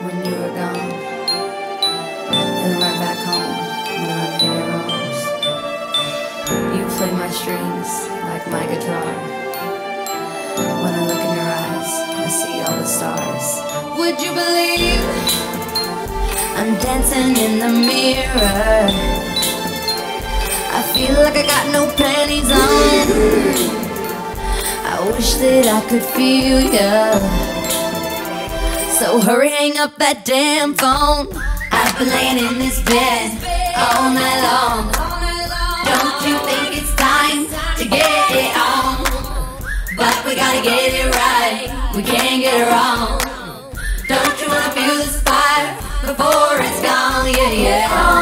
when you were gone, then right back home when I'm in your arms. You play my strings like my guitar. When I look in your eyes, I see all the stars. Would you believe I'm dancing in the mirror? I feel like I got no panties on. I wish that I could feel ya. So hurry, hang up that damn phone. I've been laying in this bed all night long. Don't you think it's time to get it on? But we gotta get it right, we can't get it wrong. Don't you wanna feel this fire before it's gone? Yeah, yeah.